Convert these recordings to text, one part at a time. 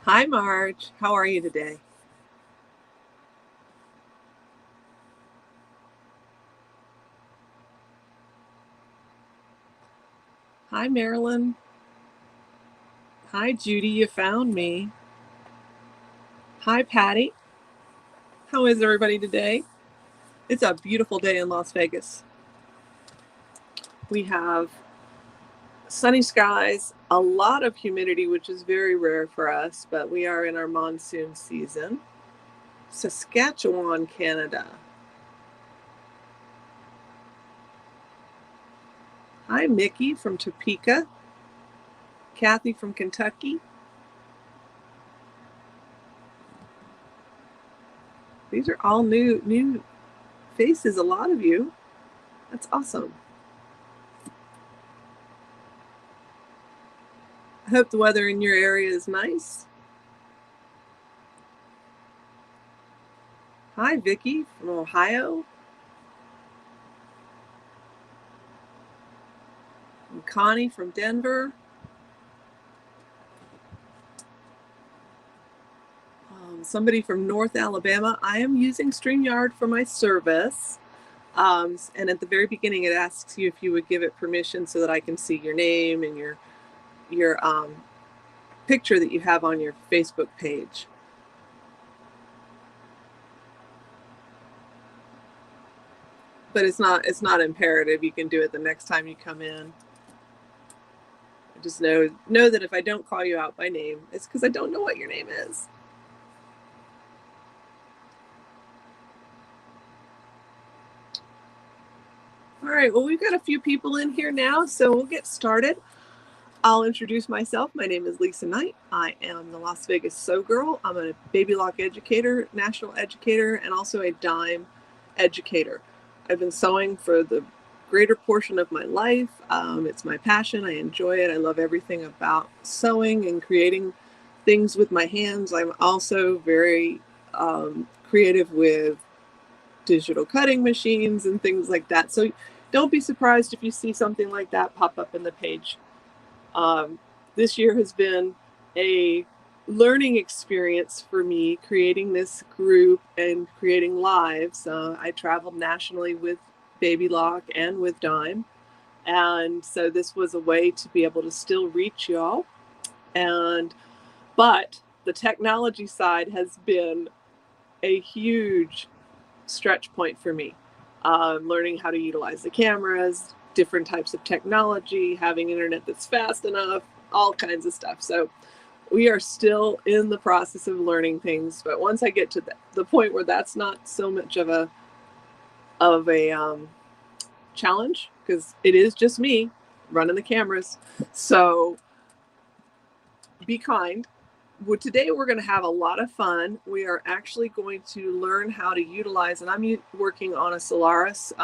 Hi, Marge. How are you today? Hi, Marilyn. Hi, Judy. You found me. Hi, Patty. How is everybody today? It's a beautiful day in Las Vegas. We have sunny skies, a lot of humidity, which is very rare for us, but we are in our monsoon season. Saskatchewan, Canada. Hi, Mickey from Topeka. Kathy from Kentucky. These are all new faces, a lot of you. That's awesome. I hope the weather in your area is nice. Hi, Vicki from Ohio. And Connie from Denver. Somebody from North Alabama. I am using StreamYard for my service. And at the very beginning, it asks you if you would give it permission so that I can see your name and your picture that you have on your Facebook page. But it's not imperative. You can do it the next time you come in. Just know that if I don't call you out by name, it's because I don't know what your name is. All right, well, we've got a few people in here now, so we'll get started. I'll introduce myself. My name is Lisa Knight. I am the Las Vegas Sew Girl. I'm a baby lock educator, national educator, and also a dime educator. I've been sewing for the greater portion of my life. It's my passion. I enjoy it. I love everything about sewing and creating things with my hands. I'm also very creative with digital cutting machines and things like that. So don't be surprised if you see something like that pop up in the page. This year has been a learning experience for me, creating this group and creating lives. I traveled nationally with Baby Lock and with Dime. And so this was a way to be able to still reach y'all. But the technology side has been a huge stretch point for me. Learning how to utilize the cameras, different types of technology, having internet that's fast enough, all kinds of stuff. So we are still in the process of learning things. But once I get to the point where that's not so much of a challenge, because it is just me running the cameras. So be kind. Today we're going to have a lot of fun. We are actually going to learn how to utilize, and I'm working on a Solaris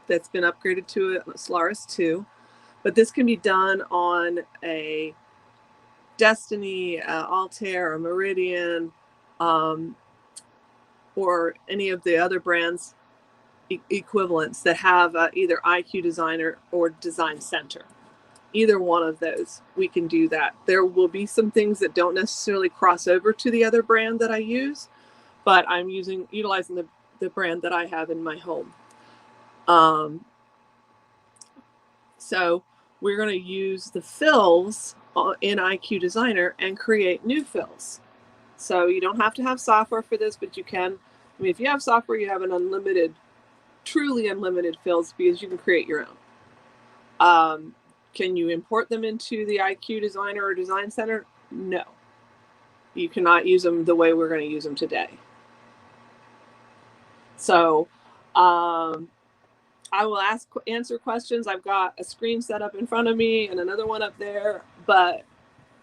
that's been upgraded to a Solaris 2, but this can be done on a Destiny, Altair, or Meridian, or any of the other brands equivalents that have either IQ Designer or Design Center. Either one of those, we can do that. There will be some things that don't necessarily cross over to the other brand that I use, but I'm utilizing the brand that I have in my home. So we're going to use the fills in IQ Designer and create new fills. So you don't have to have software for this, but you can. I mean, if you have software, you have an unlimited, truly unlimited fills because you can create your own. Can you import them into the IQ Designer or Design Center? No. You cannot use them the way we're going to use them today. So I will answer questions. I've got a screen set up in front of me and another one up there, but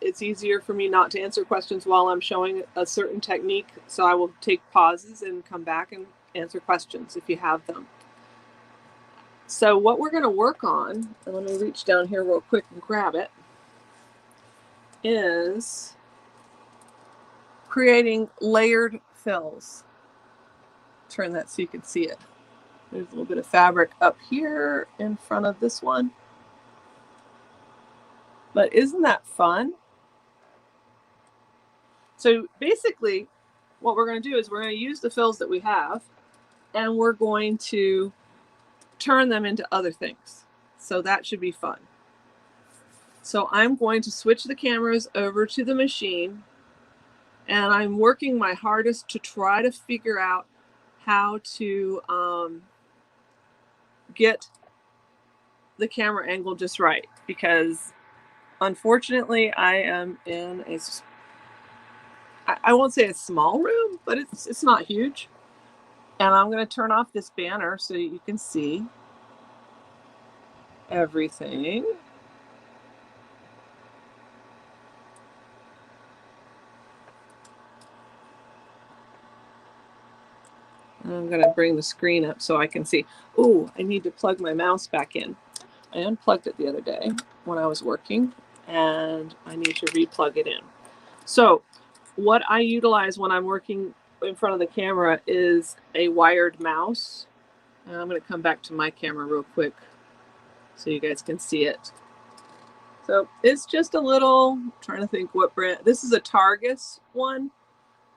it's easier for me not to answer questions while I'm showing a certain technique. So I will take pauses and come back and answer questions if you have them. So what we're going to work on, and let me reach down here real quick and grab it, is creating layered fills. Turn that so you can see it. There's a little bit of fabric up here in front of this one. But isn't that fun? So basically, what we're going to do is we're going to use the fills that we have, and we're going to turn them into other things. So that should be fun. So I'm going to switch the cameras over to the machine, and I'm working my hardest to try to figure out how to get the camera angle just right, because unfortunately I am in a, I won't say a small room, but it's not huge. And I'm going to turn off this banner so you can see everything. And I'm going to bring the screen up so I can see. Oh, I need to plug my mouse back in. I unplugged it the other day when I was working, and I need to replug it in. So what I utilize when I'm working in front of the camera is a wired mouse. And I'm going to come back to my camera real quick so you guys can see it. So it's just a little, I'm trying to think what brand. This is a Targus one,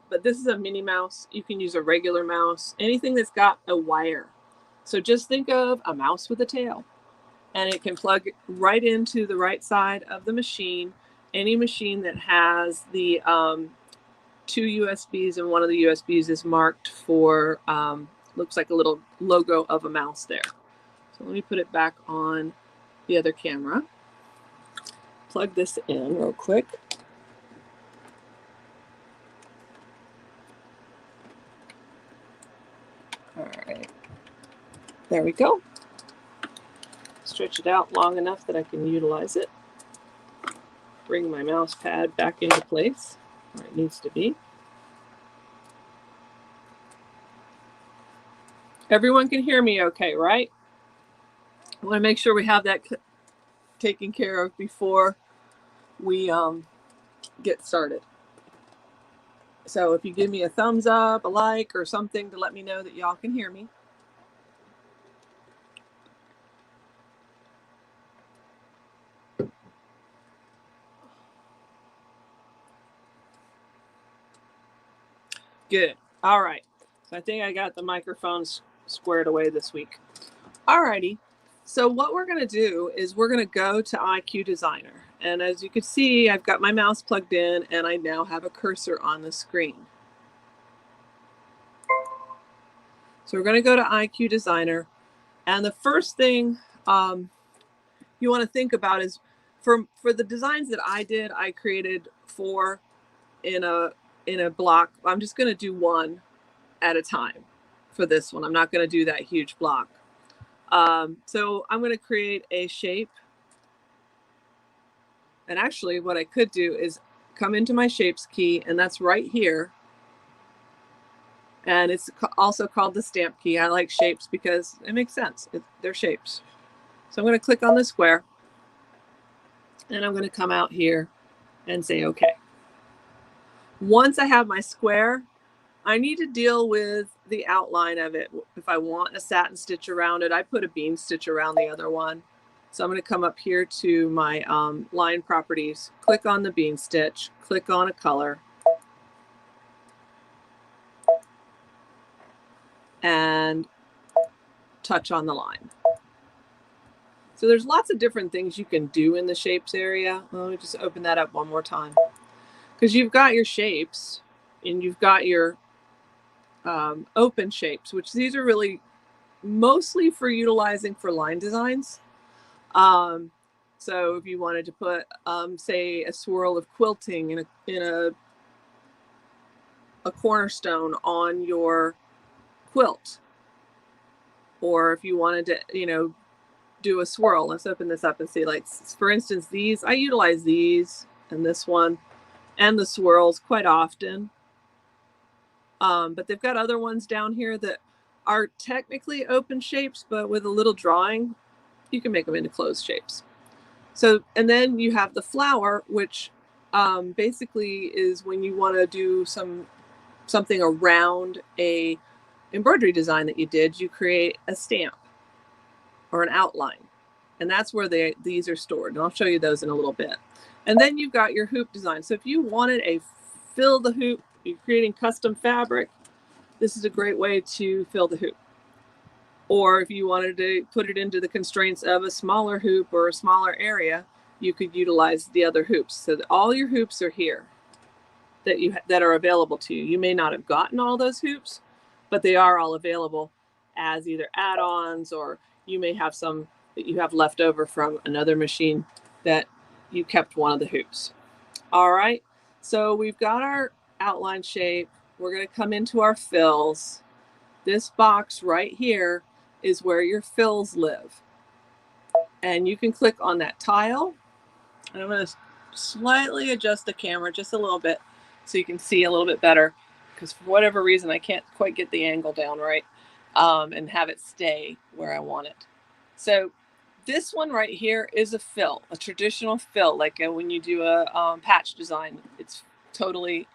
but this is a mini mouse. You can use a regular mouse, anything that's got a wire. So just think of a mouse with a tail, and it can plug right into the right side of the machine. Any machine that has the 2 USBs, and one of the USBs is marked for, looks like a little logo of a mouse there. So let me put it back on the other camera. Plug this in real quick. All right, there we go. Stretch it out long enough that I can utilize it. Bring my mouse pad back into place where it needs to be. Everyone can hear me okay, right? I want to make sure we have that taken care of before we get started. So if you give me a thumbs up, a like, or something to let me know that y'all can hear me. Good. All right. So I think I got the microphones squared away this week. All righty. So what we're going to do is we're going to go to IQ Designer. And as you can see, I've got my mouse plugged in, and I now have a cursor on the screen. So we're going to go to IQ Designer. And the first thing you want to think about is for the designs that I did, I created 4 in a block. I'm just going to do 1 at a time for this one. I'm not going to do that huge block. So I'm going to create a shape. And actually what I could do is come into my shapes key, and that's right here. And it's also called the stamp key. I like shapes because it makes sense. They're shapes. So I'm going to click on the square, and I'm going to come out here and say okay. Once I have my square, I need to deal with the outline of it. If I want a satin stitch around it, I put a beam stitch around the other one. So I'm going to come up here to my line properties, click on the beam stitch, click on a color, and touch on the line. So there's lots of different things you can do in the shapes area. Let me just open that up one more time. Because you've got your shapes, and you've got your open shapes, which these are really mostly for utilizing for line designs. So if you wanted to put, say, a swirl of quilting in a cornerstone on your quilt, or if you wanted to, do a swirl. Let's open this up and see. Like, for instance, these, I utilize these and this one and the swirls quite often. But they've got other ones down here that are technically open shapes, but with a little drawing, you can make them into closed shapes. So, and then you have the flower, which basically is when you want to do something around a embroidery design that you did, you create a stamp or an outline. And that's where these are stored. And I'll show you those in a little bit. And then you've got your hoop design. So if you wanted a fill the hoop, you're creating custom fabric, this is a great way to fill the hoop. Or if you wanted to put it into the constraints of a smaller hoop or a smaller area, you could utilize the other hoops. So that all your hoops are here that are available to you. You may not have gotten all those hoops, but they are all available as either add-ons, or you may have some that you have left over from another machine that you kept one of the hoops. All right, so we've got our outline shape. We're going to come into our fills. This box right here is where your fills live. And you can click on that tile. And I'm going to slightly adjust the camera just a little bit so you can see a little bit better, because for whatever reason I can't quite get the angle down right and have it stay where I want it. So this one right here is a fill, a traditional fill, like when you do a patch design, it's totally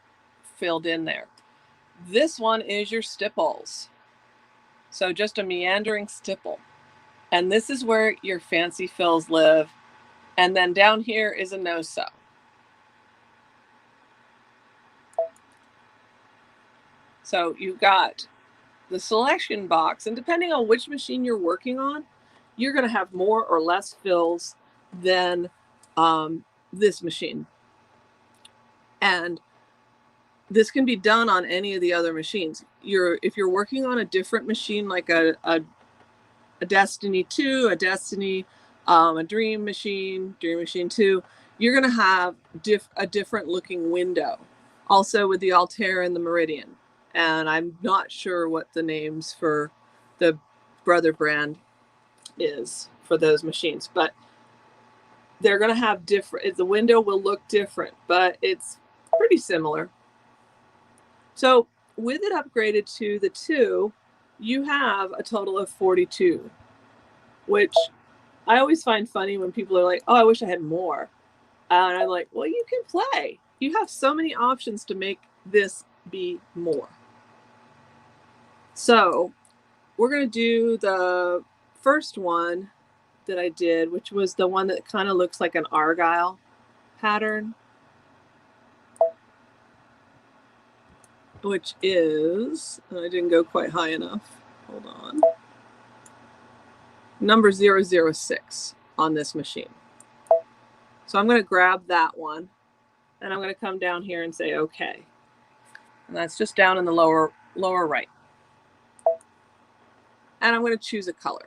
filled in there. This one is your stipples. So just a meandering stipple. And this is where your fancy fills live. And then down here is a no-sew. So you've got the selection box, and depending on which machine you're working on, you're going to have more or less fills than this machine. And this can be done on any of the other machines. If you're working on a different machine, like a Destiny 2, a Destiny, a Dream Machine 2, you're going to have a different looking window. Also with the Altair and the Meridian. And I'm not sure what the names for the Brother brand is for those machines, but they're going to have different, the window will look different, but it's pretty similar. So with it upgraded to the 2, you have a total of 42, which I always find funny when people are like, oh, I wish I had more. And I'm like, well, you can play. You have so many options to make this be more. So we're going to do the first one that I did, which was the one that kind of looks like an argyle pattern, which is, I didn't go quite high enough. Hold on. Number 006 on this machine. So I'm going to grab that one and I'm going to come down here and say, okay. And that's just down in the lower right. And I'm going to choose a color.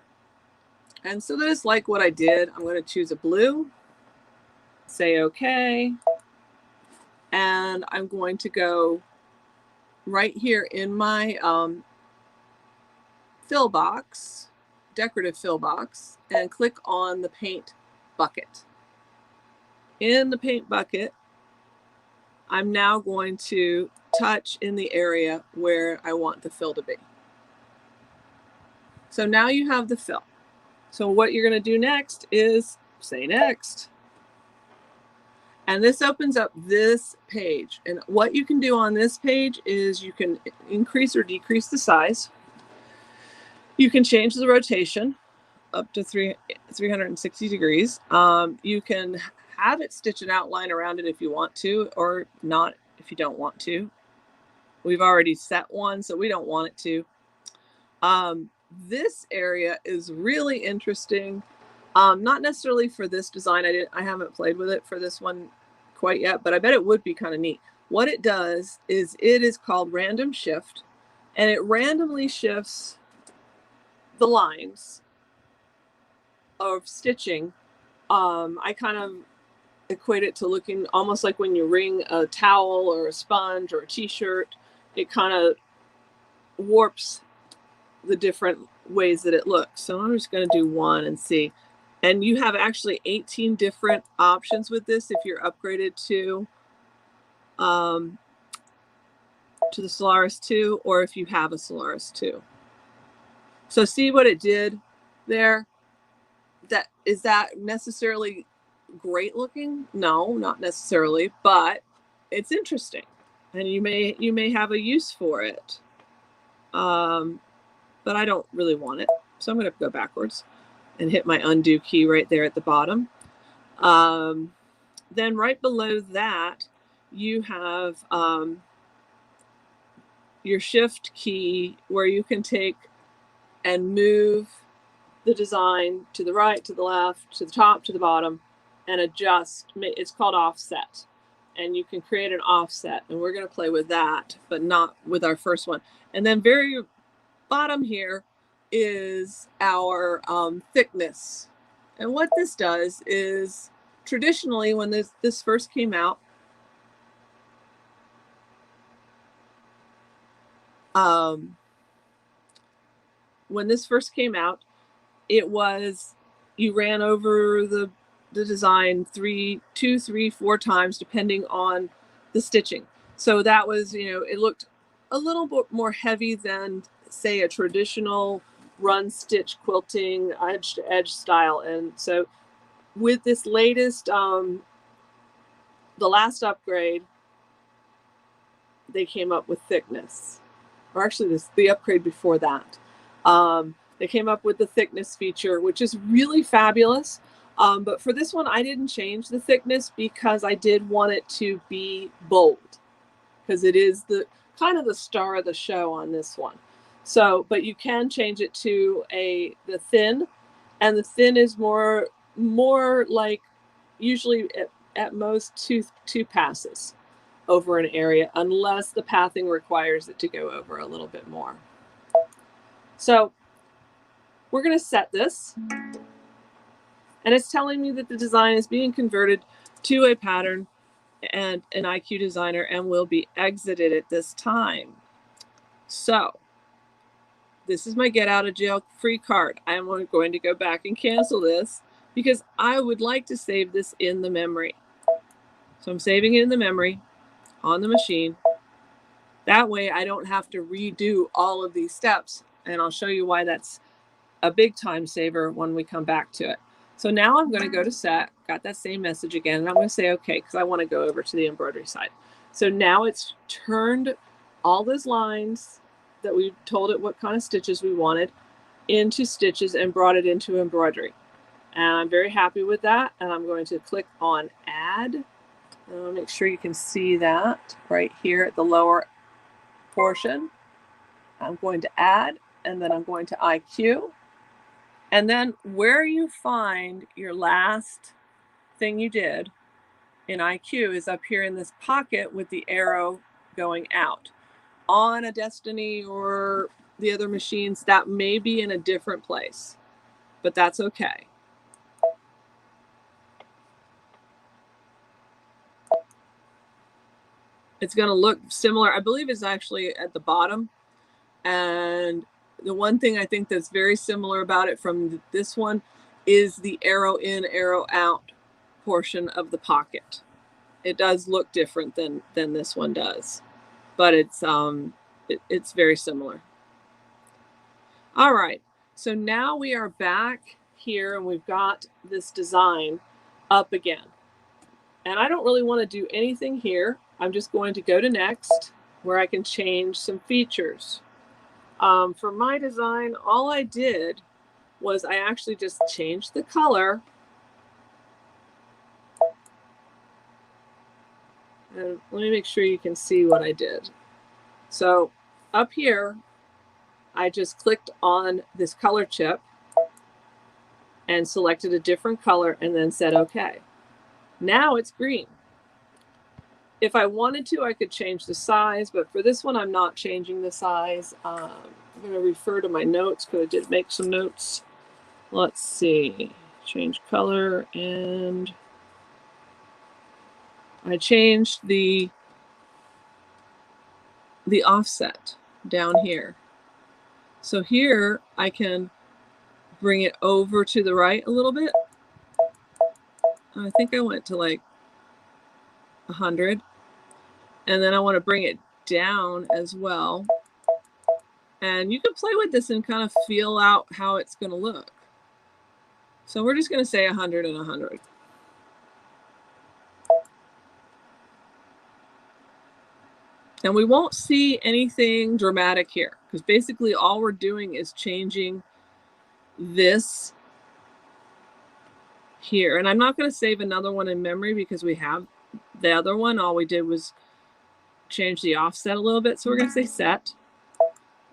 And so that is like what I did. I'm going to choose a blue, say okay. And I'm going to go right here in my fill box, decorative fill box, and click on the paint bucket. In the paint bucket, I'm now going to touch in the area where I want the fill to be. So now you have the fill. So what you're going to do next is say next. And this opens up this page. And what you can do on this page is you can increase or decrease the size. You can change the rotation up to 360 degrees. You can have it stitch an outline around it if you want to, or not if you don't want to. We've already set one, so we don't want it to. This area is really interesting. Not necessarily for this design. I haven't played with it for this one quite yet, but I bet it would be kind of neat. What it does is it is called random shift, and it randomly shifts the lines of stitching. I kind of equate it to looking almost like when you wring a towel or a sponge or a t-shirt. It kind of warps the different ways that it looks. So I'm just going to do one and see. And you have actually 18 different options with this if you're upgraded to the Solaris 2, or if you have a Solaris 2. So see what it did there? Is that necessarily great looking? No, not necessarily, but it's interesting, and you may have a use for it. but I don't really want it. So I'm going to go backwards and hit my undo key right there at the bottom. Then right below that, you have your shift key where you can take and move the design to the right, to the left, to the top, to the bottom, and adjust. It's called offset. And you can create an offset, and we're going to play with that, but not with our first one. And then very bottom here is our thickness. And what this does is, traditionally, when this first came out, it was, you ran over the design 2, 3, 4 times, depending on the stitching. So that was, it looked a little bit more heavy than, say, a traditional run stitch quilting edge to edge style. And so with this latest, the last upgrade, they came up with thickness, or actually the upgrade before that. They came up with the thickness feature, which is really fabulous. But for this one, I didn't change the thickness because I did want it to be bold, because it is the kind of the star of the show on this one. So, but you can change it to the thin, and the thin is more like usually at most two passes over an area, unless the pathing requires it to go over a little bit more. So we're going to set this, and it's telling me that the design is being converted to a pattern and an IQ Designer and will be exited at this time. So this is my get out of jail free card. I am going to go back and cancel this because I would like to save this in the memory. So I'm saving it in the memory on the machine. That way I don't have to redo all of these steps, and I'll show you why that's a big time saver when we come back to it. So now I'm going to go to set, got that same message again, and I'm going to say okay, because I want to go over to the embroidery side. So now it's turned all those lines that we told it what kind of stitches we wanted into stitches and brought it into embroidery. And I'm very happy with that. And I'm going to click on add. And I'll make sure you can see that right here at the lower portion. I'm going to add, and then I'm going to IQ. And then where you find your last thing you did in IQ is up here in this pocket with the arrow going out. On a Destiny or the other machines, that may be in a different place, but that's okay. It's going to look similar. I believe it's actually at the bottom. And the one thing I think that's very similar about it from this one is the arrow in, arrow out portion of the pocket. It does look different than this one does, but it's very similar. All right, so now we are back here and we've got this design up again. And I don't really want to do anything here. I'm just going to go to next, where I can change some features. For my design, all I did was I actually just changed the color. And let me make sure you can see what I did. So up here, I just clicked on this color chip and selected a different color and then said okay. Now it's green. If I wanted to, I could change the size, but for this one, I'm not changing the size. I'm going to refer to my notes because I did make some notes. Let's see, change color, and I changed the offset down here. So here I can bring it over to the right a little bit. I think I went to like 100. And then I want to bring it down as well. And you can play with this and kind of feel out how it's going to look. So we're just going to say 100 and 100. And we won't see anything dramatic here because basically all we're doing is changing this here. And I'm not going to save another one in memory because we have the other one. All we did was change the offset a little bit. So we're going to say set.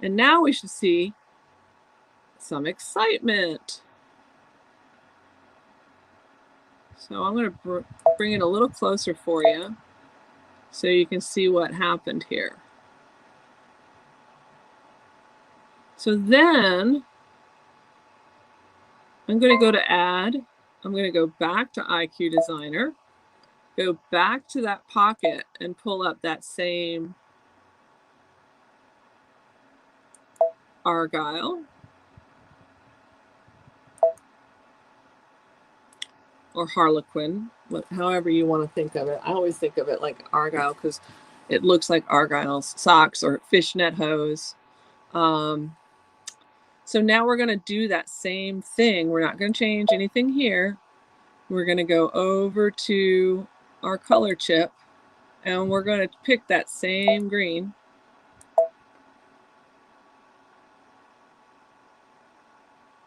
And now we should see some excitement. So I'm going to bring it a little closer for you so you can see what happened here. So then I'm going to go to add. I'm going to go back to IQ Designer, go back to that pocket and pull up that same Argyle or Harlequin, however you want to think of it. I always think of it like Argyle because it looks like Argyle's socks or fishnet hose. So now we're going to do that same thing. We're not going to change anything here. We're going to go over to our color chip and we're going to pick that same green.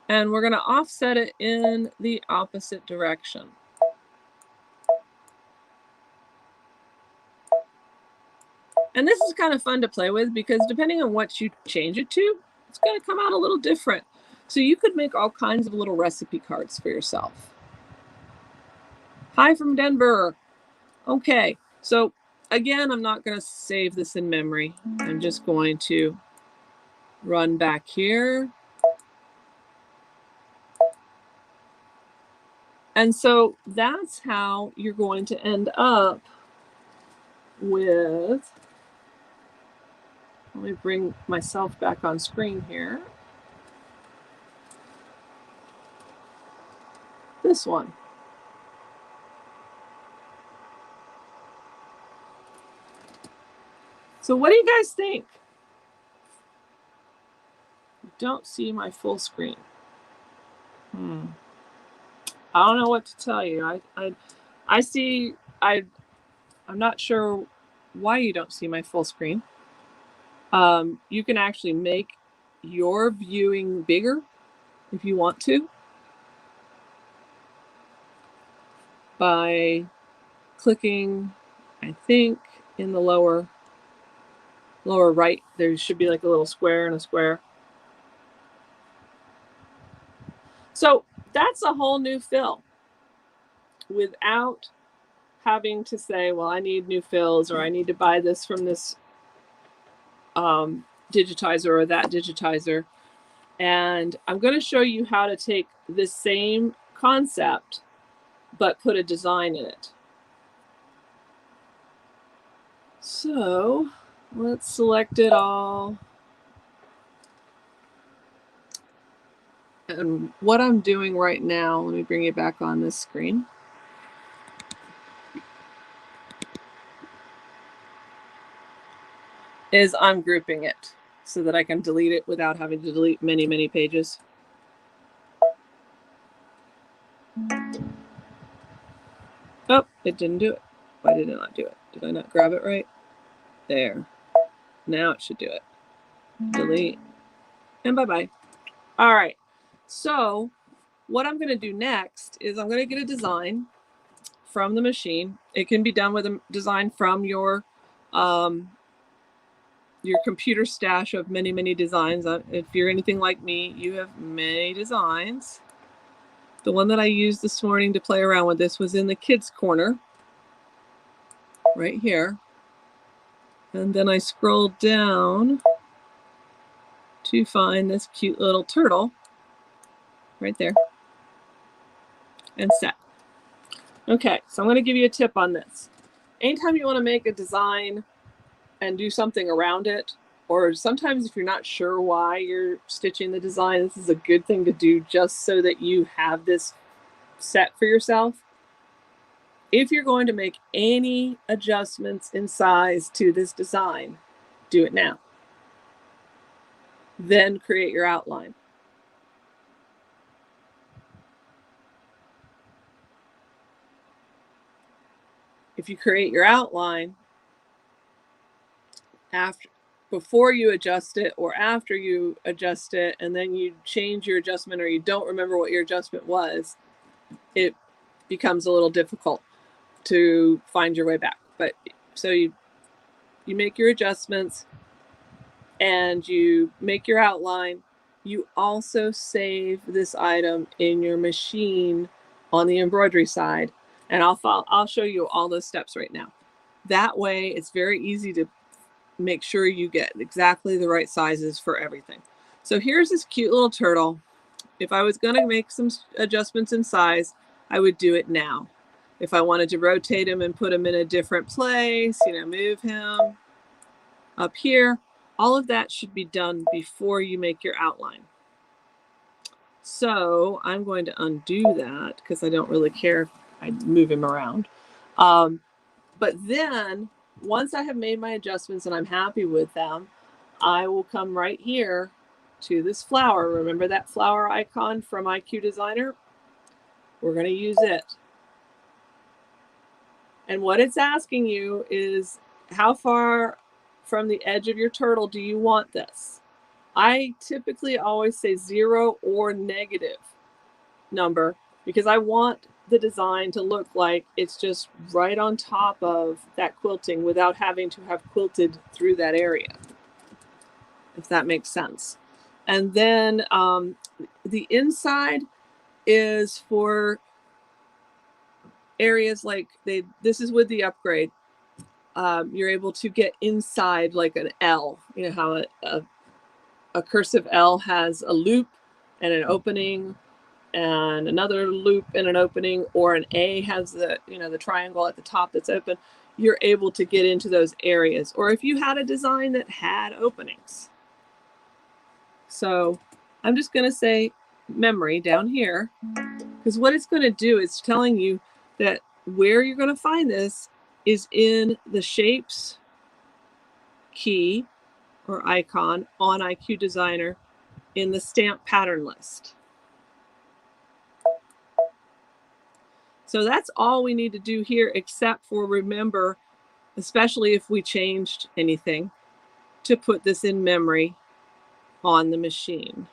And we're going to offset it in the opposite direction. And this is kind of fun to play with because depending on what you change it to, it's going to come out a little different. So you could make all kinds of little recipe cards for yourself. Hi from Denver. Okay, so again, I'm not going to save this in memory. I'm just going to run back here. And so that's how you're going to end up with, let me bring myself back on screen here. This one. So what do you guys think? Don't see my full screen. I don't know what to tell you. I see, I'm not sure why you don't see my full screen. You can actually make your viewing bigger if you want to by clicking, I think, in the lower right. There should be like a little square and a square. So that's a whole new fill without having to say, well, I need new fills or I need to buy this from this digitizer or that digitizer. And I'm going to show you how to take this same concept but put a design in it. So let's select it all. And what I'm doing right now, let me bring it back on this screen. Is I'm grouping it so that I can delete it without having to delete many, many pages. Oh, it didn't do it. Why did it not do it? Did I not grab it right? There. Now it should do it. Delete. And bye-bye. All right. So what I'm going to do next is I'm going to get a design from the machine. It can be done with a design from your computer stash of many, many designs. If you're anything like me, you have many designs. The one that I used this morning to play around with this was in the kids' corner, right here. And then I scrolled down to find this cute little turtle right there and set. Okay, so I'm going to give you a tip on this. Anytime you want to make a design and do something around it, or sometimes if you're not sure why you're stitching the design, this is a good thing to do just so that you have this set for yourself. If you're going to make any adjustments in size to this design, do it now. Then create your outline. If you create your outline, before you adjust it or after you adjust it, and then you change your adjustment or you don't remember what your adjustment was, it becomes a little difficult to find your way back. But so you make your adjustments and you make your outline. You also save this item in your machine on the embroidery side, and I'll show you all those steps right now. That way it's very easy to make sure you get exactly the right sizes for everything. So here's this cute little turtle. If I was going to make some adjustments in size, I would do it now. If I wanted to rotate him and put him in a different place, move him up here, all of that should be done before you make your outline. So I'm going to undo that because I don't really care if I move him around. But then once I have made my adjustments and I'm happy with them, I will come right here to this flower. Remember that flower icon from IQ Designer? We're going to use it. And what it's asking you is, how far from the edge of your turtle do you want this? I typically always say 0 or negative number because I want the design to look like it's just right on top of that quilting without having to have quilted through that area, if that makes sense. And then the inside is for areas like this is with the upgrade. You're able to get inside like an L. You know how a cursive L has a loop and an opening and another loop and an opening, or an A has the triangle at the top that's open. You're able to get into those areas, or if you had a design that had openings. So I'm just going to say memory down here, because what it's going to do is telling you that where you're going to find this is in the shapes key or icon on IQ Designer in the stamp pattern list. So that's all we need to do here, except for remember, especially if we changed anything, to put this in memory on the machine.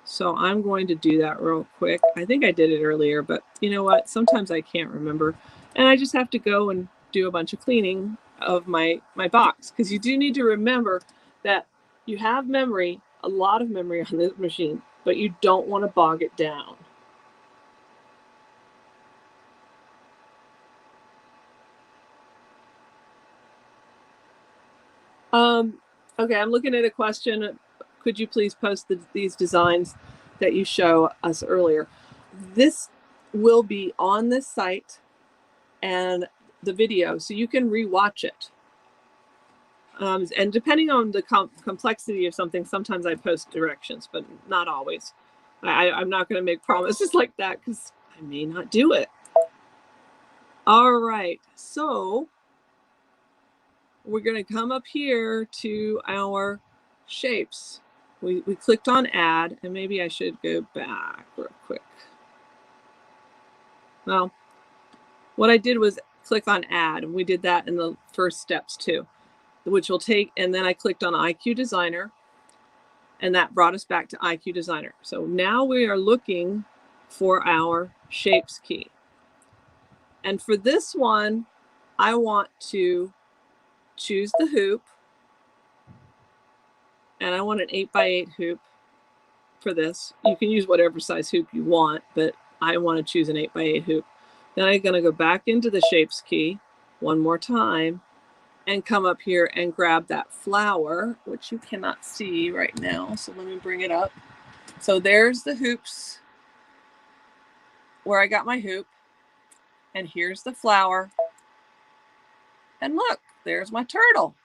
So I'm going to do that real quick. I think I did it earlier, but you know what? Sometimes I can't remember. And I just have to go and do a bunch of cleaning of my box, because you do need to remember that you have memory, a lot of memory on this machine, but you don't want to bog it down. Okay, I'm looking at a question. Could you please post these designs that you show us earlier? This will be on this site and the video, so you can rewatch it. And depending on the complexity of something, sometimes I post directions, but not always. I'm not going to make promises like that because I may not do it. All right, so we're going to come up here to our shapes. We clicked on add, and maybe I should go back real quick. Well, what I did was click on add, and we did that in the first steps too, which will take, and then I clicked on IQ Designer, and that brought us back to IQ Designer. So now we are looking for our shapes key. And for this one, I want to choose the hoop, and I want an 8x8 hoop for this. You can use whatever size hoop you want, but I want to choose an 8x8 hoop. Then I'm going to go back into the shapes key one more time and come up here and grab that flower, which you cannot see right now. So let me bring it up. So there's the hoops where I got my hoop, and here's the flower. And look, there's my turtle.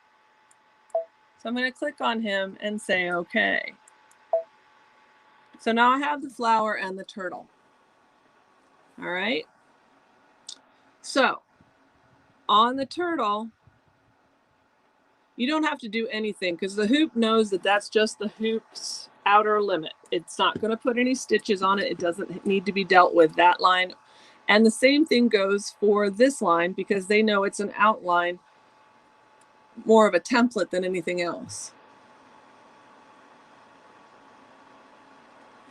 So I'm going to click on him and say, okay. So now I have the flower and the turtle. All right. So on the turtle, you don't have to do anything because the hoop knows that that's just the hoop's outer limit. It's not going to put any stitches on it. It doesn't need to be dealt with, that line. And the same thing goes for this line because they know it's an outline more of a template than anything else.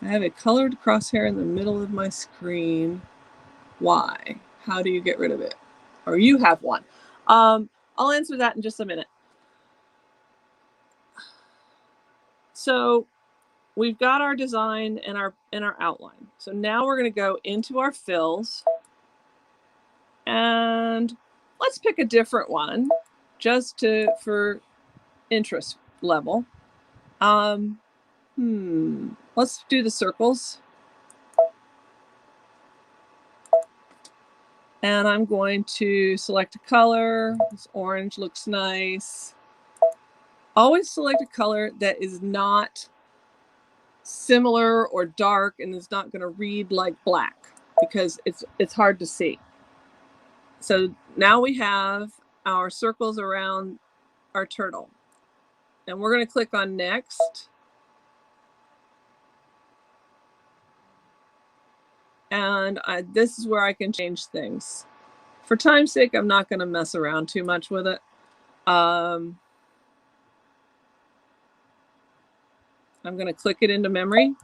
I have a colored crosshair in the middle of my screen. Why? How do you get rid of it? Or you have one. I'll answer that in just a minute. So we've got our design and our outline. So now we're going to go into our fills, and let's pick a different one just for interest level. Let's do the circles. And I'm going to select a color. This orange looks nice. Always select a color that is not similar or dark and is not going to read like black, because it's hard to see. So now we have our circles around our turtle. And we're going to click on next. And this is where I can change things. For time's sake, I'm not going to mess around too much with it. I'm going to click it into memory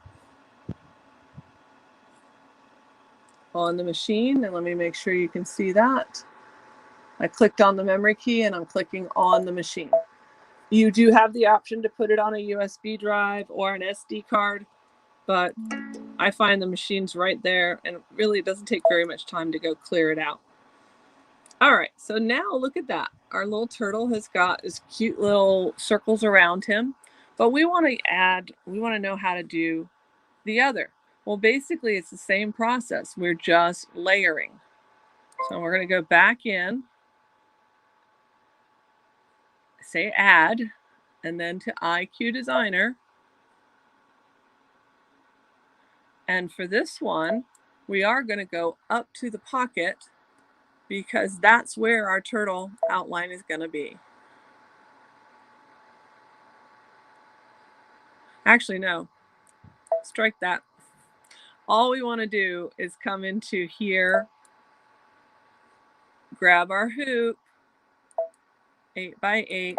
on the machine. And let me make sure you can see that. I clicked on the memory key and I'm clicking on the machine. You do have the option to put it on a USB drive or an SD card, but I find the machine's right there, and really it doesn't take very much time to go clear it out. All right, so now look at that. Our little turtle has got his cute little circles around him, but we want to know how to do the other. Well, basically it's the same process. We're just layering. So we're going to go back in, say add, and then to IQ Designer. And for this one, we are going to go up to the pocket, because that's where our turtle outline is going to be. Actually, no, strike that. All we want to do is come into here, grab our hoop, 8 by 8,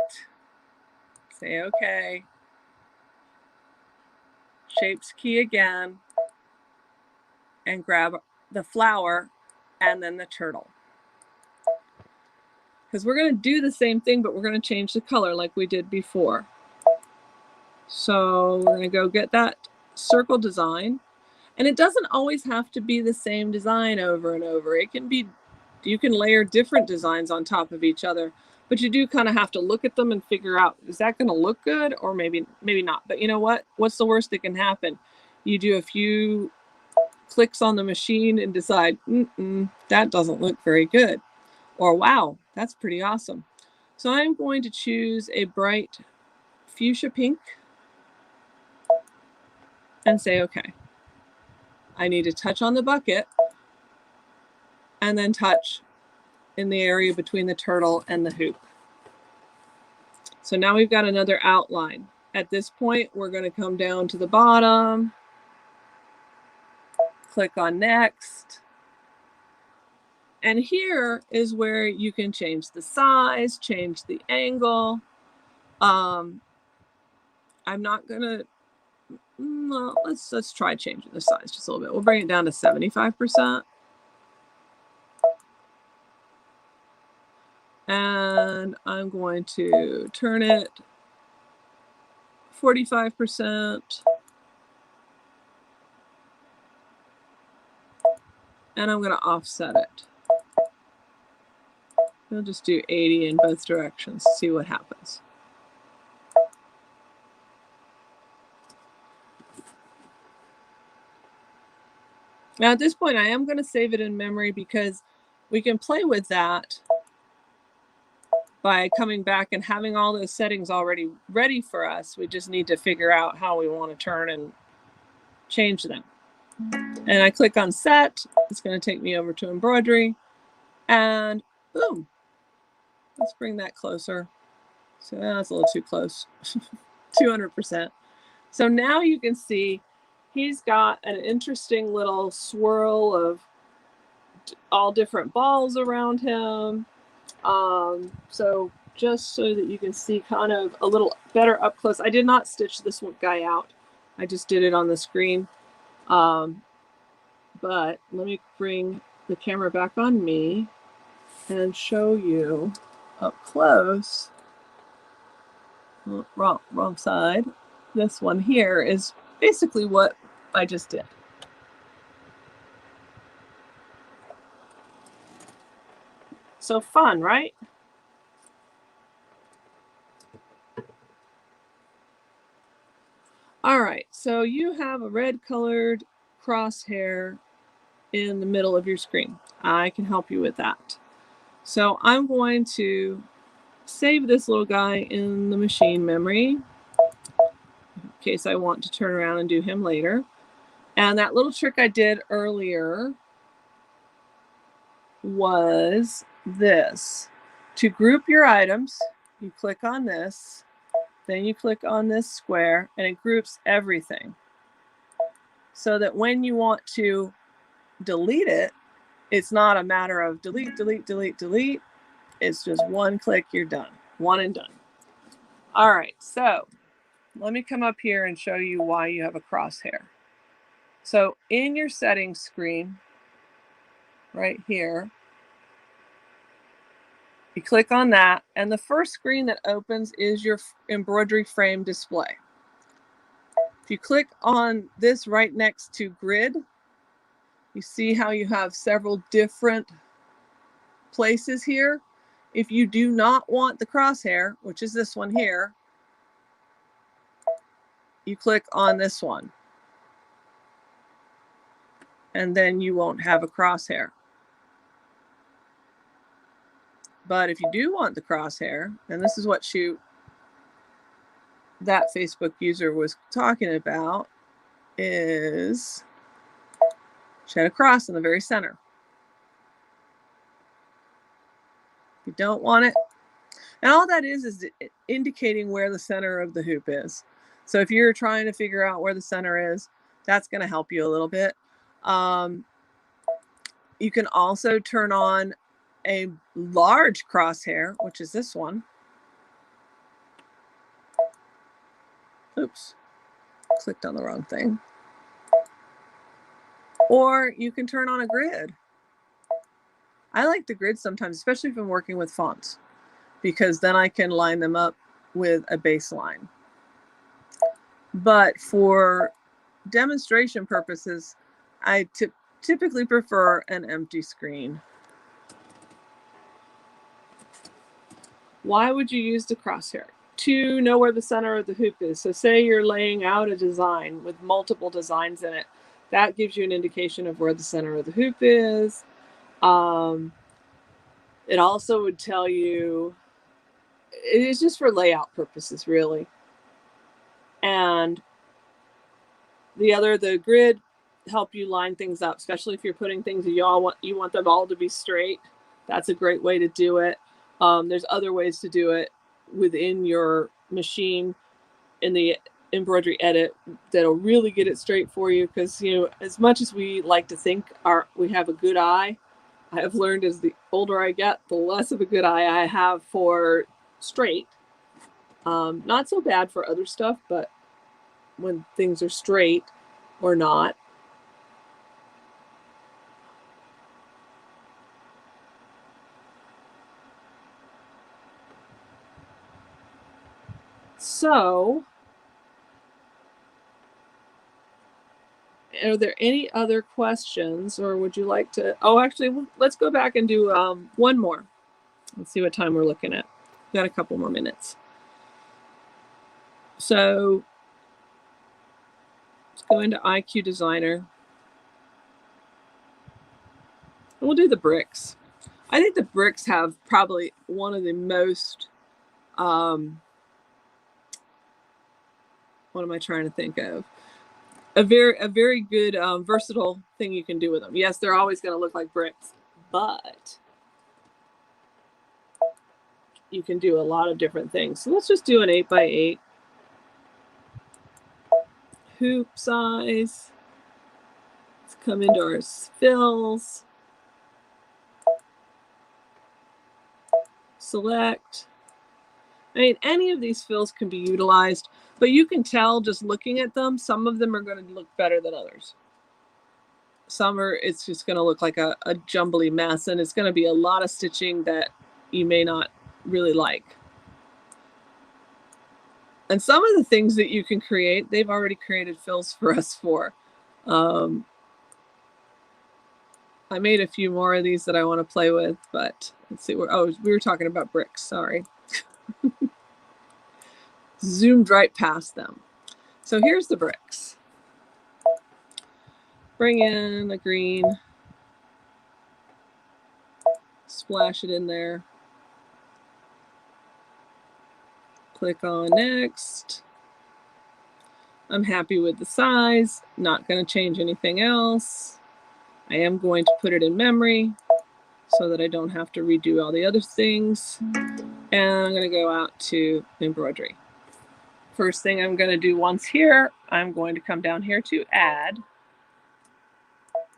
say okay, shapes key again, and grab the flower and then the turtle. Because we're going to do the same thing, but we're going to change the color like we did before. So we're going to go get that circle design. And it doesn't always have to be the same design over and over. It can be, you can layer different designs on top of each other, but you do kind of have to look at them and figure out, is that going to look good or maybe not? But you know what? What's the worst that can happen? You do a few clicks on the machine and decide, that doesn't look very good. Or wow, that's pretty awesome. So I'm going to choose a bright fuchsia pink and say okay. I need to touch on the bucket and then touch in the area between the turtle and the hoop. So now we've got another outline. At this point, we're going to come down to the bottom, click on next. And here is where you can change the size, change the angle. I'm not going to, well, let's try changing the size just a little bit. We'll bring it down to 75%. And I'm going to turn it 45%. And I'm going to offset it. We'll just do 80 in both directions, see what happens. Now at this point, I am going to save it in memory because we can play with that by coming back and having all those settings already ready for us. We just need to figure out how we want to turn and change them. And I click on set. It's going to take me over to embroidery. And boom. Let's bring that closer. So that's a little too close. 200%. So now you can see he's got an interesting little swirl of all different balls around him. So just so that you can see kind of a little better up close. I did not stitch this one guy out. I just did it on the screen. But let me bring the camera back on me and show you up close. Wrong side. This one here is basically what I just did. So fun, right? All right, so you have a red colored crosshair in the middle of your screen. I can help you with that. So I'm going to save this little guy in the machine memory in case I want to turn around and do him later. And that little trick I did earlier was this. To group your items, you click on this, then you click on this square, and it groups everything. So that when you want to delete it, it's not a matter of delete, delete, delete, delete. It's just one click, you're done. One and done. All right, so let me come up here and show you why you have a crosshair. So in your settings screen, right here, you click on that, and the first screen that opens is your embroidery frame display. If you click on this right next to grid, you see how you have several different places here. If you do not want the crosshair, which is this one here, you click on this one. And then you won't have a crosshair. But if you do want the crosshair, and this is what that Facebook user was talking about, is she had a cross in the very center. If you don't want it, and all that is indicating where the center of the hoop is. So if you're trying to figure out where the center is, that's going to help you a little bit. You can also turn on a large crosshair, which is this one. Oops, clicked on the wrong thing. Or you can turn on a grid. I like the grid sometimes, especially if I'm working with fonts, because then I can line them up with a baseline. But for demonstration purposes, I typically prefer an empty screen. Why would you use the crosshair? To know where the center of the hoop is. So say you're laying out a design with multiple designs in it. That gives you an indication of where the center of the hoop is. It also would tell you, it is just for layout purposes, really. And the grid help you line things up, especially if you're putting things you want them all to be straight. That's a great way to do it. There's other ways to do it within your machine in the embroidery edit that'll really get it straight for you, because as much as we like to think we have a good eye, I have learned as the older I get, the less of a good eye I have for straight. Not so bad for other stuff, but when things are straight or not. So, are there any other questions, or would you like to? Oh, actually, let's go back and do one more. Let's see what time we're looking at. We've got a couple more minutes. So, let's go into IQ Designer. And we'll do the bricks. I think the bricks have probably one of the most, what am I trying to think of? A very good versatile thing you can do with them. Yes, they're always going to look like bricks, but you can do a lot of different things. So let's just do an 8x8 hoop size. Let's come into our fills, select, I mean, any of these fills can be utilized, but you can tell just looking at them, some of them are going to look better than others. Some are, it's just going to look like a jumbly mess, and it's going to be a lot of stitching that you may not really like. And some of the things that you can create, they've already created fills for us for. I made a few more of these that I want to play with, but let's see where, oh, we were talking about bricks, sorry. Zoomed right past them. So here's the bricks. Bring in a green, splash it in there. Click on next. I'm happy with the size, not going to change anything else. I am going to put it in memory so that I don't have to redo all the other things. And I'm going to go out to embroidery. First thing I'm going to do once here, I'm going to come down here to add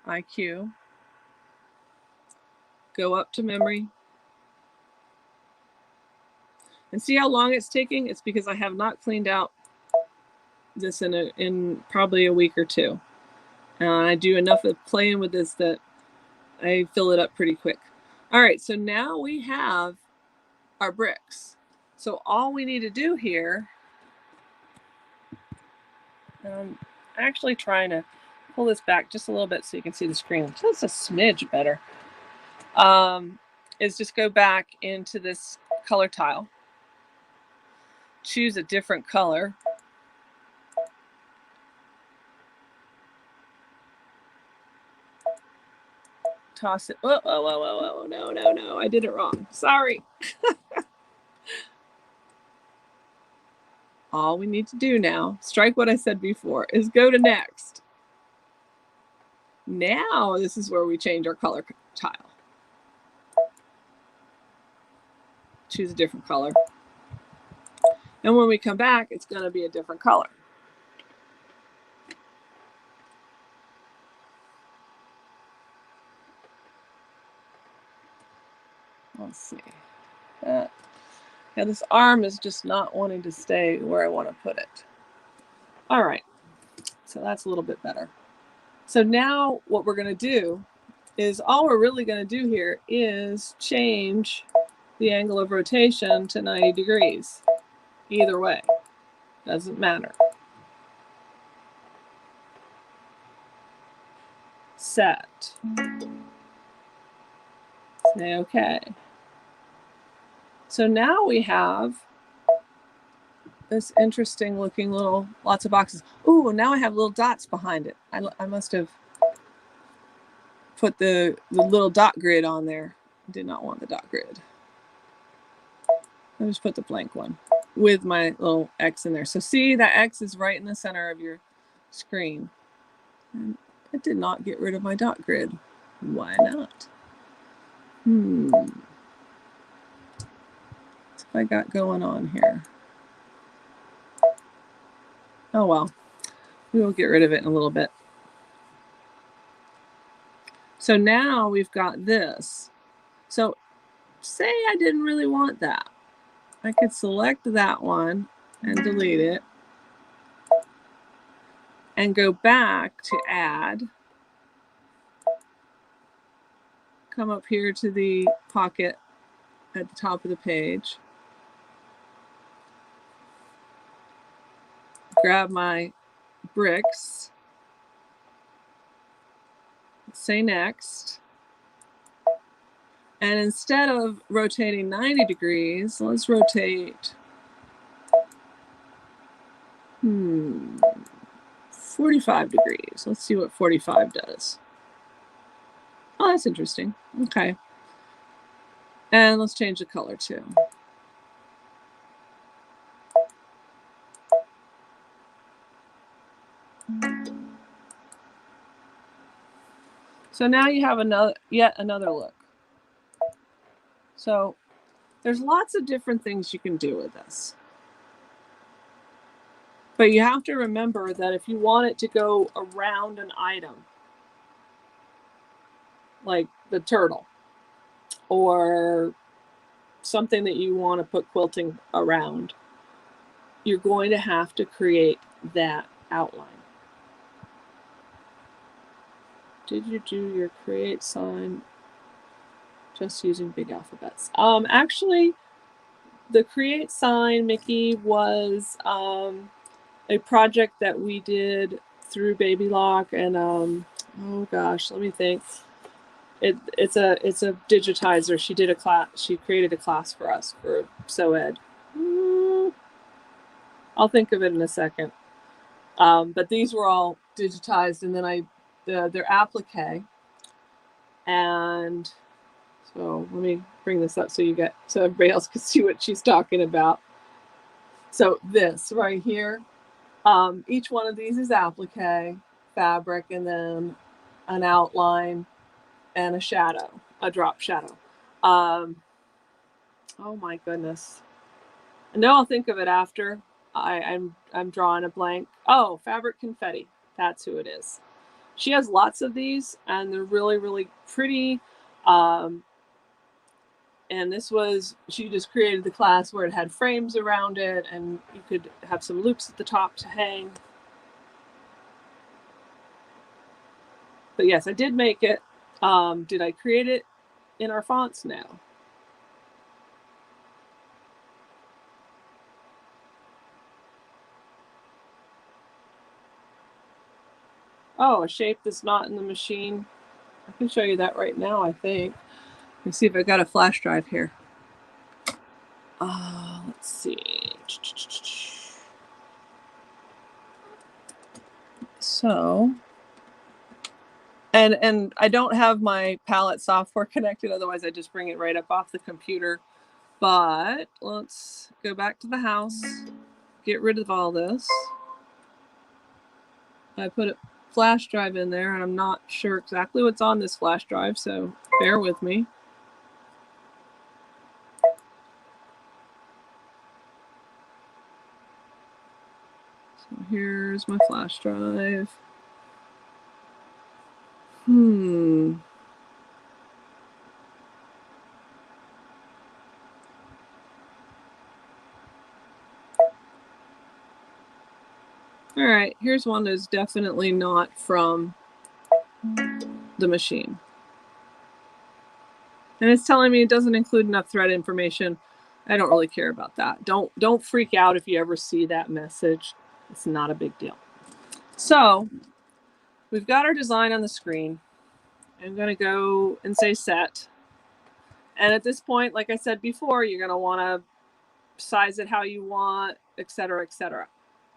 IQ, go up to memory, and see how long it's taking? It's because I have not cleaned out this in probably a week or two. And I do enough of playing with this that I fill it up pretty quick. All right, so now we have our bricks. So all we need to do here, I'm actually trying to pull this back just a little bit so you can see the screen. Just a smidge better. Is just go back into this color tile, choose a different color. Toss it. Oh, no, I did it wrong. Sorry. All we need to do now, strike what I said before, is go to next. Now this is where we change our color tile. Choose a different color. And when we come back, it's going to be a different color. Let's see. Yeah, this arm is just not wanting to stay where I want to put it. All right, so that's a little bit better. So now what we're going to do is all we're really going to do here is change the angle of rotation to 90 degrees. Either way, doesn't matter. Set. Say okay. So now we have this interesting looking little, lots of boxes. Ooh, now I have little dots behind it. I must have put the little dot grid on there. I did not want the dot grid. I just put the blank one with my little X in there. So see, that X is right in the center of your screen. And it did not get rid of my dot grid. Why not? What's I got going on here? Oh well, we will get rid of it in a little bit. So now we've got this. So say I didn't really want that. I could select that one and delete it and go back to add. Come up here to the pocket at the top of the page. Grab my bricks. Say next. And instead of rotating 90 degrees, let's rotate 45 degrees. Let's see what 45 does. Oh, that's interesting. Okay. And let's change the color too. So now you have yet another look. So there's lots of different things you can do with this. But you have to remember that if you want it to go around an item, like the turtle or something that you want to put quilting around, you're going to have to create that outline. Did you do your create sign just using big alphabets? Actually, the create sign, Mickey, was a project that we did through Baby Lock, and oh gosh, let me think. It's a digitizer. She did a class. She created a class for us for SoEd. I'll think of it in a second. But these were all digitized, and then they're applique. And so let me bring this up so everybody else can see what she's talking about. So this right here, each one of these is applique fabric, and then an outline and a shadow, a drop shadow. Oh my goodness. No, I'll think of it after. I'm drawing a blank. Oh, fabric confetti. That's who it is. She has lots of these, and they're really, really pretty. And she just created the class where it had frames around it, and you could have some loops at the top to hang. But yes, I did make it. Did I create it in our fonts? No. Oh, a shape that's not in the machine. I can show you that right now, I think. Let me see if I got a flash drive here. Let's see. So, and I don't have my palette software connected, otherwise I just bring it right up off the computer. But let's go back to the house, get rid of all this. I put a flash drive in there, and I'm not sure exactly what's on this flash drive, so bear with me. So here's my flash drive. All right, here's one that's definitely not from the machine. And it's telling me it doesn't include enough thread information. I don't really care about that. Don't freak out if you ever see that message. It's not a big deal. So we've got our design on the screen. I'm going to go and say set. And at this point, like I said before, you're going to want to size it how you want, etc., etc.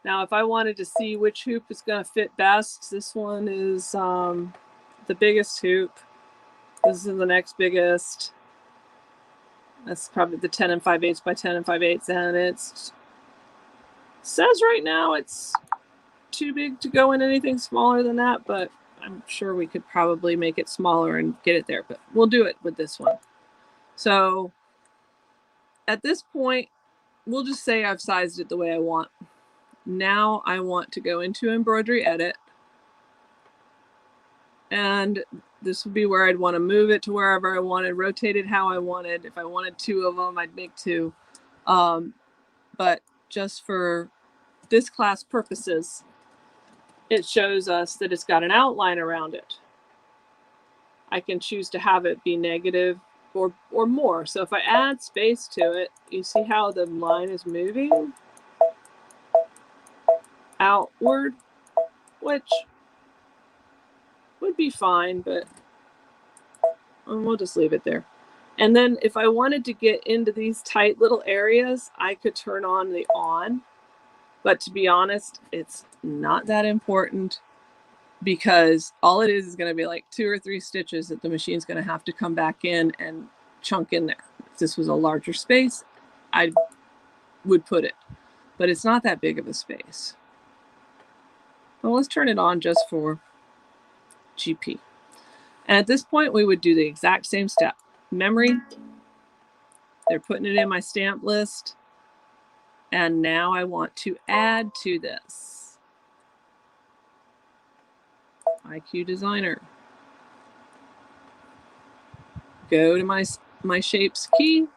Now, if I wanted to see which hoop is going to fit best, this one is the biggest hoop. This is the next biggest. That's probably the 10 5/8 by 10 5/8, and it says right now it's too big to go in anything smaller than that, but I'm sure we could probably make it smaller and get it there, but we'll do it with this one. So at this point, we'll just say I've sized it the way I want. Now I want to go into embroidery edit, and this would be where I'd want to move it to wherever I wanted, rotate it how I wanted. If I wanted 2 of them, I'd make 2. But just for this class purposes, it shows us that it's got an outline around it. I can choose to have it be negative or more. So if I add space to it, you see how the line is moving outward, which would be fine, but we'll just leave it there. And then if I wanted to get into these tight little areas, I could turn on the on. But to be honest, it's not that important, because all it is going to be like 2 or 3 stitches that the machine's going to have to come back in and chunk in there. If this was a larger space, I would put it, but it's not that big of a space. Well, let's turn it on just for GP. And at this point, we would do the exact same step. Memory, they're putting it in my stamp list. And now I want to add to this. IQ Designer. Go to my shapes key,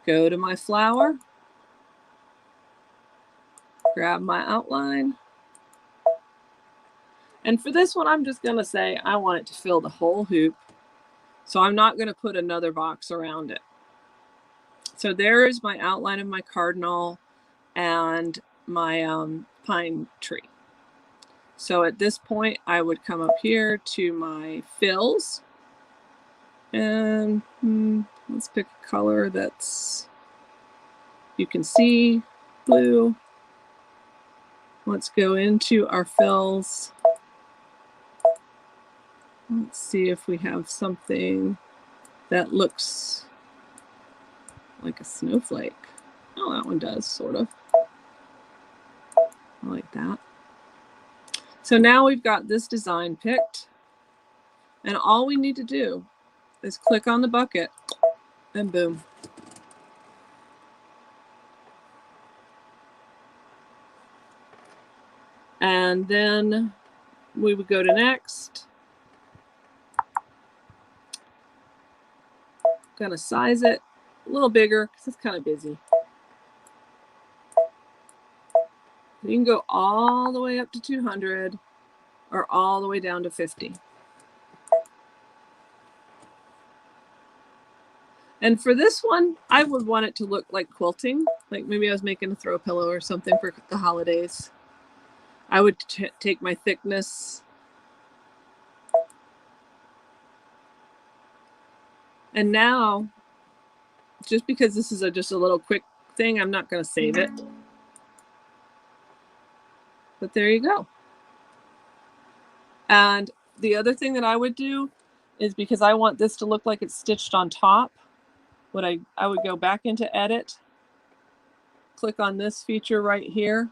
go to my flower, grab my outline. And for this one, I'm just going to say I want it to fill the whole hoop. So I'm not going to put another box around it. So there is my outline of my cardinal and my pine tree. So at this point, I would come up here to my fills. And let's pick a color that's, you can see, blue. Let's go into our fills. Let's see if we have something that looks like a snowflake. Oh, that one does, sort of. I like that. So now we've got this design picked. And all we need to do is click on the bucket and boom. And then we would go to next. Gonna size it a little bigger because it's kind of busy. You can go all the way up to 200 or all the way down to 50. And for this one, I would want it to look like quilting. Like maybe I was making a throw pillow or something for the holidays. I would take my thickness and now, just because this is just a little quick thing, I'm not going to save it. But there you go. And the other thing that I would do is, because I want this to look like it's stitched on top, I would go back into edit, click on this feature right here,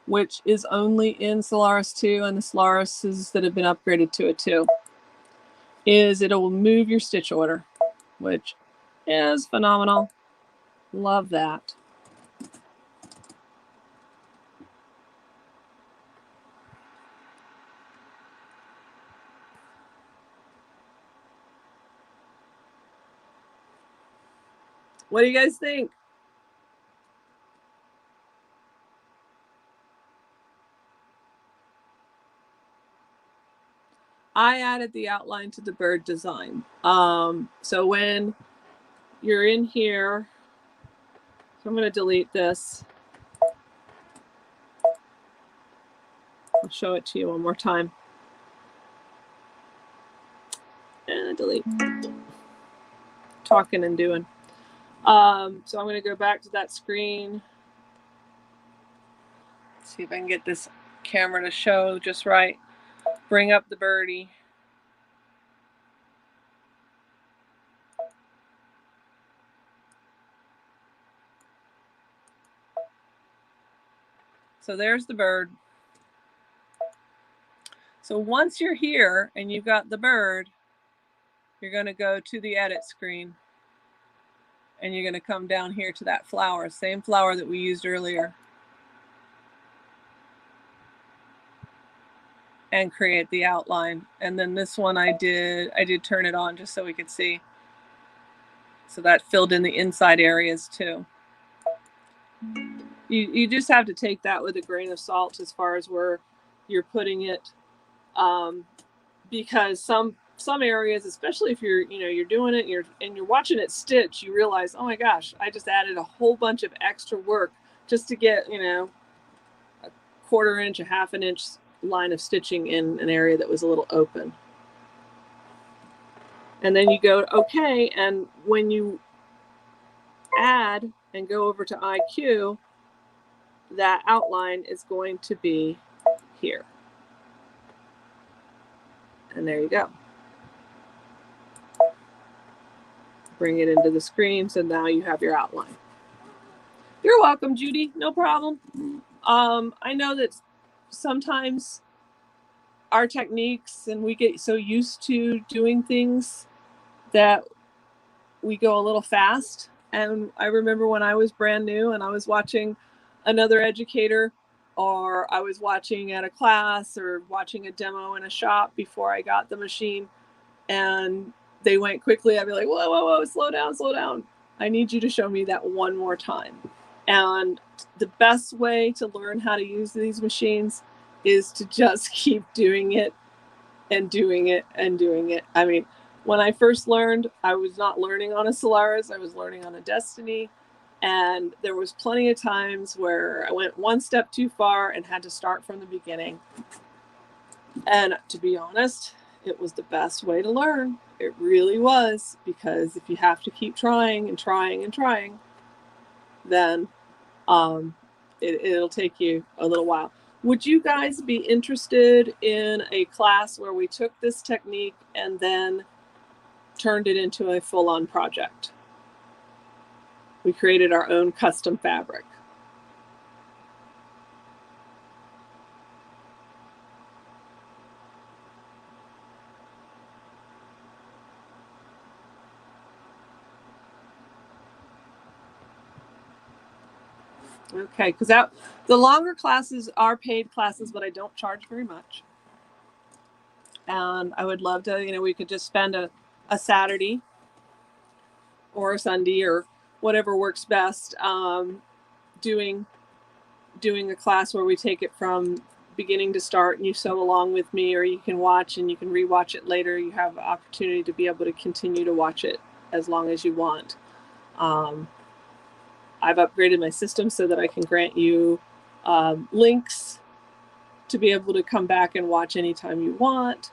which is only in Solaris 2 and the Solarises that have been upgraded to it too, is it will move your stitch order, which is phenomenal. Love that. What do you guys think? I added the outline to the bird design. So when you're in here, so I'm going to delete this. I'll show it to you one more time. And delete. Talking and doing. So I'm going to go back to that screen. See if I can get this camera to show just right. Bring up the birdie. So there's the bird. So once you're here and you've got the bird, you're going to go to the edit screen. And you're going to come down here to that flower, same flower that we used earlier. And create the outline. And then this one I did turn it on just so we could see. So that filled in the inside areas too. You just have to take that with a grain of salt as far as where you're putting it, because some areas, especially if you're doing it and you're watching it stitch, you realize, oh my gosh, I just added a whole bunch of extra work just to get a quarter inch, a half an inch line of stitching in an area that was a little open. And then you go okay, and when you add and go over to IQ, that outline is going to be here. And there you go. Bring it into the screen, so now you have your outline. You're welcome, Judy. No problem. I know that sometimes our techniques, and we get so used to doing things that we go a little fast. And I remember when I was brand new and I was watching another educator, or I was watching at a class or watching a demo in a shop before I got the machine, and they went quickly, I'd be like, whoa, whoa, whoa, slow down, slow down. I need you to show me that one more time. And the best way to learn how to use these machines is to just keep doing it and doing it and doing it. I mean, when I first learned, I was not learning on a Solaris, I was learning on a Destiny. And there was plenty of times where I went one step too far and had to start from the beginning. And to be honest, it was the best way to learn. It really was, because if you have to keep trying and trying and trying, then it'll take you a little while. Would you guys be interested in a class where we took this technique and then turned it into a full-on project? We created our own custom fabric. Okay, because the longer classes are paid classes, but I don't charge very much. And I would love to, we could just spend a Saturday or a Sunday or whatever works best, doing a class where we take it from beginning to start and you sew along with me, or you can watch and you can rewatch it later. You have the opportunity to be able to continue to watch it as long as you want. I've upgraded my system so that I can grant you links to be able to come back and watch anytime you want.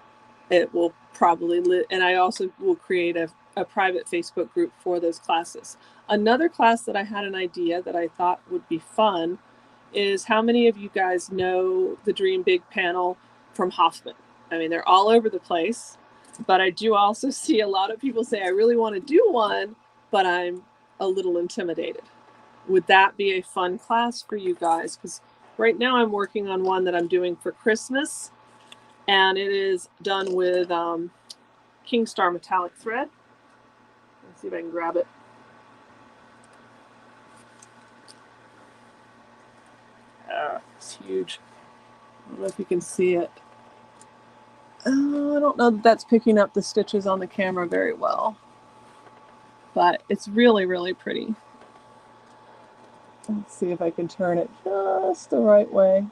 It will probably, and I also will create a private Facebook group for those classes. Another class that I had an idea that I thought would be fun is, how many of you guys know the Dream Big panel from Hoffman? I mean, they're all over the place, but I do also see a lot of people say, I really want to do one, but I'm a little intimidated. Would that be a fun class for you guys? Because right now I'm working on one that I'm doing for Christmas, and it is done with Kingstar metallic thread. Let's see if I can grab it. It's huge. I don't know if you can see it. I don't know that that's picking up the stitches on the camera very well, but it's really, really pretty. Let's see if I can turn it just the right way.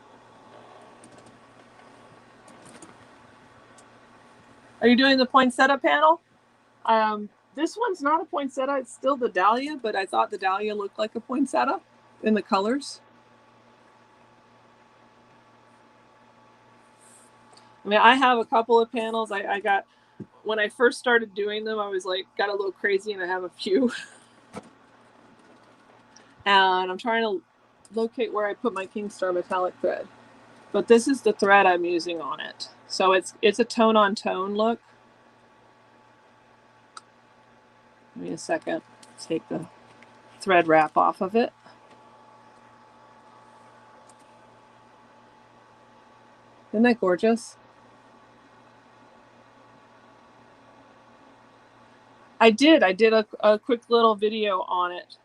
Are you doing the poinsettia panel? This one's not a poinsettia, it's still the dahlia, but I thought the dahlia looked like a poinsettia in the colors. I mean, I have a couple of panels. I got, when I first started doing them, I was like, got a little crazy, and I have a few. And I'm trying to locate where I put my Kingstar metallic thread. But this is the thread I'm using on it. So it's a tone-on-tone look. Give me a second. Take the thread wrap off of it. Isn't that gorgeous? I did a quick little video on it.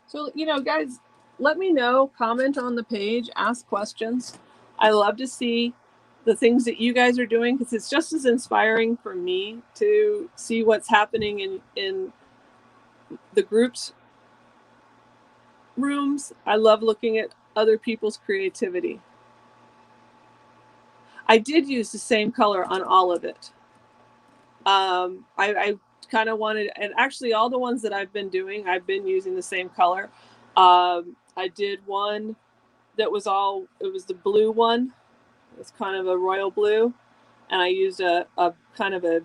So, guys, let me know, comment on the page, ask questions. I love to see the things that you guys are doing, because it's just as inspiring for me to see what's happening in the group's rooms. I love looking at other people's creativity. I did use the same color on all of it. I kind of wanted, and actually all the ones that I've been doing, I've been using the same color. I did one that was it was the blue one. It's kind of a royal blue. And I used a kind of a,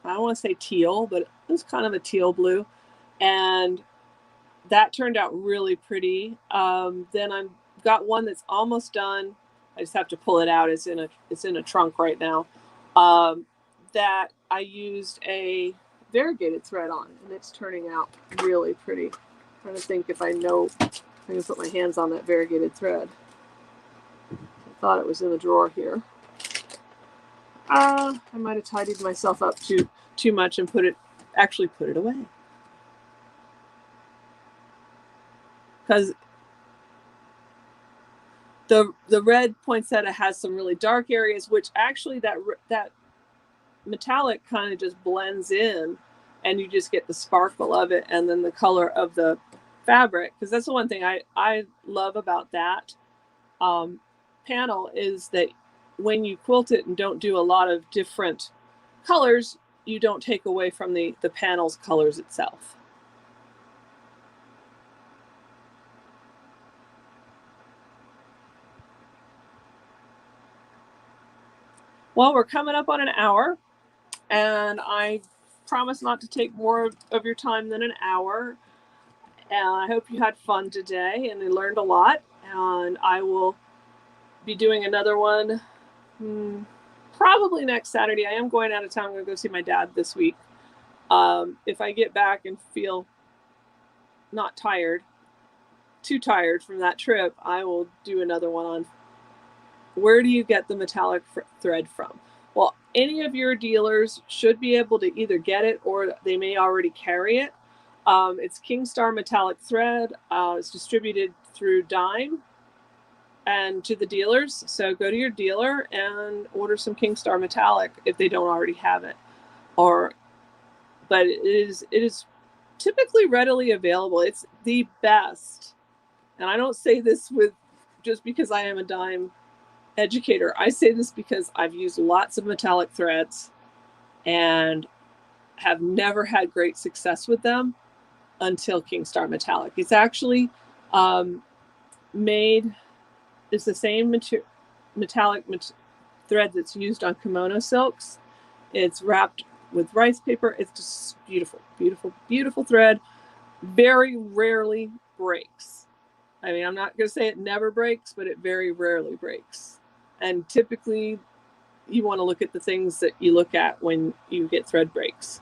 I don't want to say teal, but it was kind of a teal blue. And that turned out really pretty. Then I've got one that's almost done. I just have to pull it out. It's in a trunk right now. That I used a variegated thread on, and it's turning out really pretty. I'm trying to think if I can put my hands on that variegated thread. I thought it was in the drawer here. I might have tidied myself up too much and put it away. Because the red poinsettia has some really dark areas, which actually that metallic kind of just blends in, and you just get the sparkle of it and then the color of the fabric. Because that's the one thing I love about that panel, is that when you quilt it and don't do a lot of different colors, you don't take away from the panel's colors itself. Well, we're coming up on an hour, and I promise not to take more of your time than an hour. And I hope you had fun today and you learned a lot. And I will be doing another one probably next Saturday. I am going out of town. I'm going to go see my dad this week. If I get back and feel not too tired from that trip, I will do another one on where do you get the metallic thread from. Well, any of your dealers should be able to either get it or they may already carry it. It's Kingstar Metallic Thread. It's distributed through Dime and to the dealers. So go to your dealer and order some Kingstar Metallic if they don't already have it. But it is typically readily available. It's the best. And I don't say this just because I am a Dime educator. I say this because I've used lots of metallic threads and have never had great success with them until Kingstar Metallic. It's actually it's the same metallic thread that's used on kimono silks. It's wrapped with rice paper. It's just beautiful, beautiful, beautiful thread. Very rarely breaks. I mean, I'm not going to say it never breaks, but it very rarely breaks. And typically, you want to look at the things that you look at when you get thread breaks.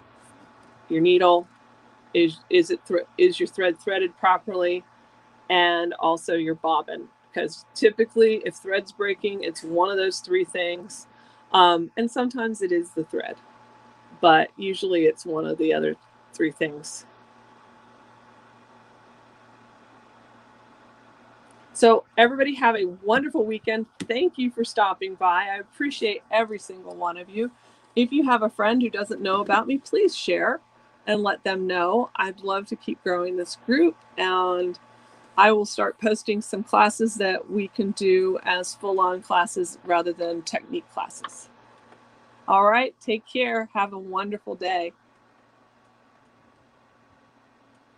Your needle, is your thread threaded properly, and also your bobbin. Because typically, if thread's breaking, it's one of those three things. And sometimes it is the thread, but usually it's one of the other three things. So everybody have a wonderful weekend. Thank you for stopping by. I appreciate every single one of you. If you have a friend who doesn't know about me, please share and let them know. I'd love to keep growing this group, and I will start posting some classes that we can do as full-on classes rather than technique classes. All right, take care. Have a wonderful day.